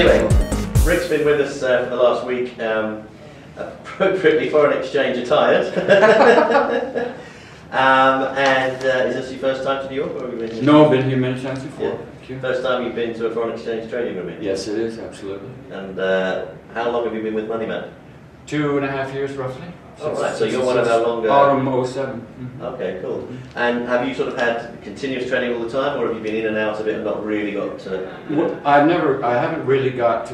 Anyway, Rick's been with us for the last week, appropriately foreign exchange attired. Is this your first time to New York, or have you been here? No, I've been here many times before. Yeah. Thank you. First time you've been to a foreign exchange trading room? Yes, it is, absolutely. And how long have you been with MoneyMap? 2.5 years, roughly. Oh, right, so you're one of our longer... Autumn 07. Mm-hmm. Okay, cool. And have you sort of had continuous training all the time, or have you been in and out of it and not really got to... Well, I haven't really got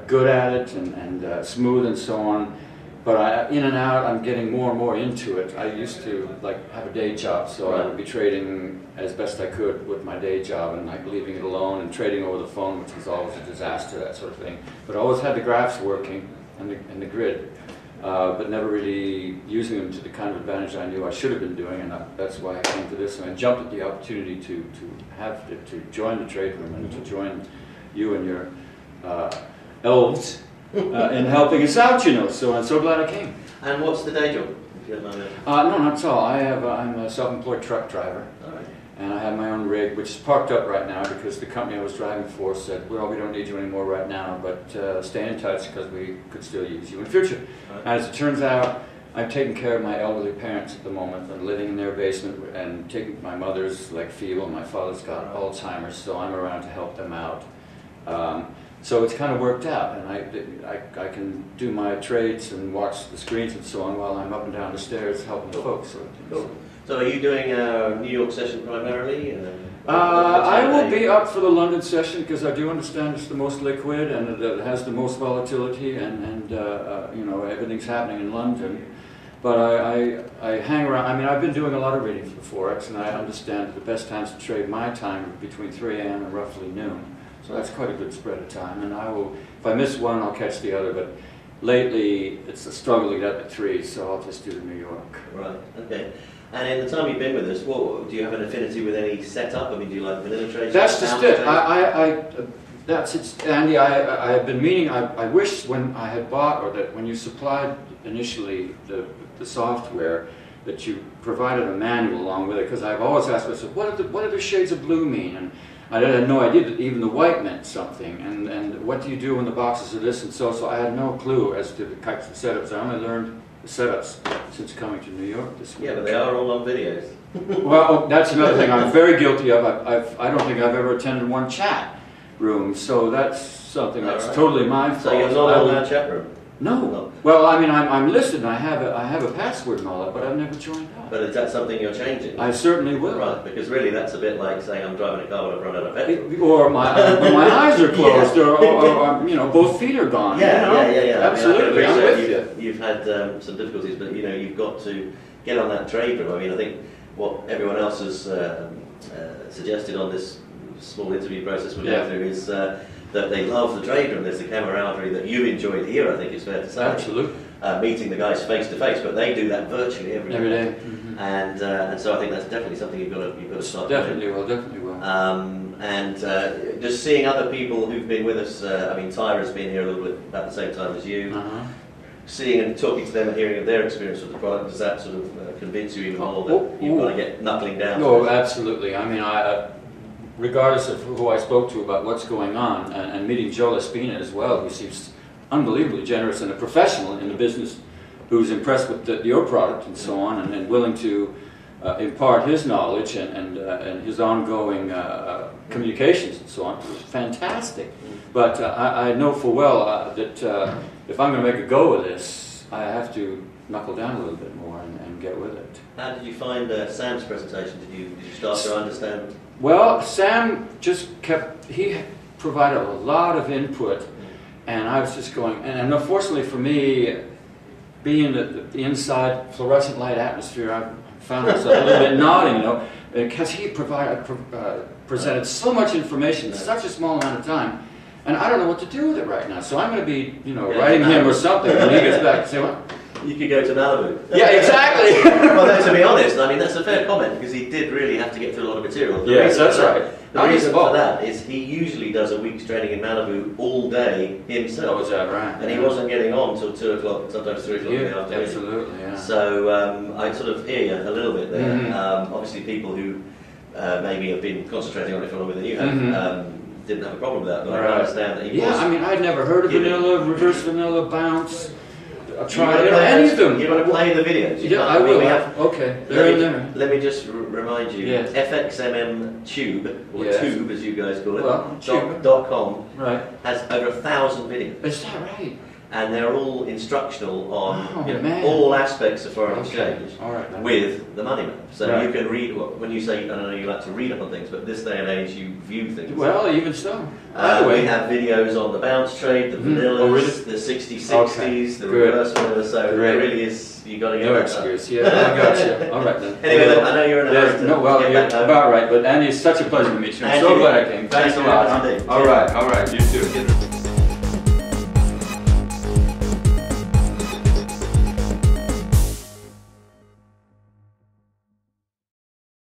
good at it and smooth and so on, but in and out, I'm getting more and more into it. I used to have a day job, so right. I would be trading as best I could with my day job and leaving it alone and trading over the phone, which was always a disaster, that sort of thing. But I always had the graphs working and the grid. But never really using them to the kind of advantage I knew I should have been doing, and that's why I came to this. And I jumped at the opportunity to join the trade room and to join you and your elves in helping us out, you know. So I'm so glad I came. And what's the day job? If you don't mind me asking? No, not at all. I'm a self-employed truck driver. All right. And I have my own rig, which is parked up right now because the company I was driving for said, well, we don't need you anymore right now, but stay in touch because we could still use you in the future. Right. And as it turns out, I'm taking care of my elderly parents at the moment. I'm living in their basement and taking my mother's feeble, my father's got Alzheimer's, so I'm around to help them out. So it's kind of worked out, and I can do my trades and watch the screens and so on while I'm up and down the stairs helping the folks. Cool. So are you doing a New York session primarily? I will be up for the London session because I do understand it's the most liquid and it has the most volatility and you know, everything's happening in London. But I hang around. I mean, I've been doing a lot of reading for Forex, and I understand the best times to trade my time are between 3 a.m. and roughly noon. So that's quite a good spread of time. And I will, if I miss one, I'll catch the other. But lately, it's a struggle to get up at 3, so I'll just do the New York. Right. Okay. And in the time you've been with us, do you have an affinity with any setup? I mean, do you like vanilla trades? That's just it. That's it, Andy. I have been meaning. I wish when I had bought, or that when you supplied initially the software, that you provided a manual along with it, because I've always asked myself, what do the shades of blue mean? And I had no idea that even the white meant something. And what do you do when the boxes are this and so? So I had no clue as to the types of setups. I only learned the setups since coming to New York this week. Yeah, but they are all on videos. Well, that's another thing I'm very guilty of. I don't think I've ever attended one chat room, so that's something that's totally my fault. So you're not on that chat room? No. Well, I mean, I'm listed and I have a password and all that, but I've never joined up. But is that something you're changing? I certainly will. Right, because really that's a bit like saying I'm driving a car when I've run out of petrol. Or my eyes are closed, yeah. or you know, both feet are gone. Yeah, you know? yeah. Absolutely, I mean, I'm with you. You've had some difficulties, but you know, you've got to get on that trade room. I mean, I think what everyone else has suggested on this small interview process we're going through is that they love the trade room. There's the camaraderie that you enjoyed here, I think it's fair to say. Absolutely. Meeting the guys face to face, but they do that virtually every day. Mm-hmm. And so I think that's definitely something you've got to start doing. Definitely will. And just seeing other people who've been with us. I mean, Tyra's been here a little bit about the same time as you. Seeing and talking to them and hearing of their experience with the product, does that sort of convince you even more that you've got to get knuckling down? No, absolutely. I mean, regardless of who I spoke to about what's going on, and meeting Joe Lespina as well, who seems unbelievably generous and a professional in the business, who's impressed with your product and so on, and willing to impart his knowledge and his ongoing communications and so on. It was fantastic. But I know full well that if I'm going to make a go of this, I have to knuckle down a little bit more and get with it. How did you find Sam's presentation? Did you start to understand? Well, Sam just he provided a lot of input, and I was just going, and unfortunately for me, being the inside fluorescent light atmosphere, I found myself a little bit nodding, you know, because he presented so much information in such a small amount of time, and I don't know what to do with it right now. So I'm going to be, you know, writing him or something when he gets back and say, well, you could go to Malibu. Yeah, exactly. Well, to be honest, I mean, that's a fair comment, because he did really have to get through a lot of material. Yes, that's right. The reason for that is he usually does a week's training in Malibu all day himself. Oh, was that right? And he wasn't getting on till 2 o'clock, sometimes 3 o'clock in the afternoon. Absolutely, yeah. So I sort of hear you a little bit there. Obviously people who maybe have been concentrating on it for longer than you have, didn't have a problem with that, but I Right. understand that he Yeah, was. I mean, I'd never heard of giving- vanilla, reverse vanilla, bounce. I You tried wanna play any of them. You want to play the videos? You Yeah, can't- I will. We have, Okay, they're in there. let me just remind you, Yes. FXMM Tube, or Yes. Tube as you guys call it, Well, Tube. .com, Right. has over 1,000 videos. Is that right? And they're all instructional on Oh, man. all aspects of foreign Okay. exchange All right. Then. with the money map. So Right. you can read, when you say, I know you like to read up on things, but this day and age you view things. Well, even so. Anyway. We have videos on the bounce trade, the Mhm. vanillas, Oh, really? the 60-60s, the Good. reverse vanilla, so Great. there really is, you got to get No that excuse. Yeah, I got you. All right then. Anyway, then, I know you're in a Yes, hurry to no, well, get you're back home. about right. But Andy, it's such a pleasure to meet you. I'm And so you. glad I came. Thanks Thank a you lot. very much Huh? indeed. All right, you too.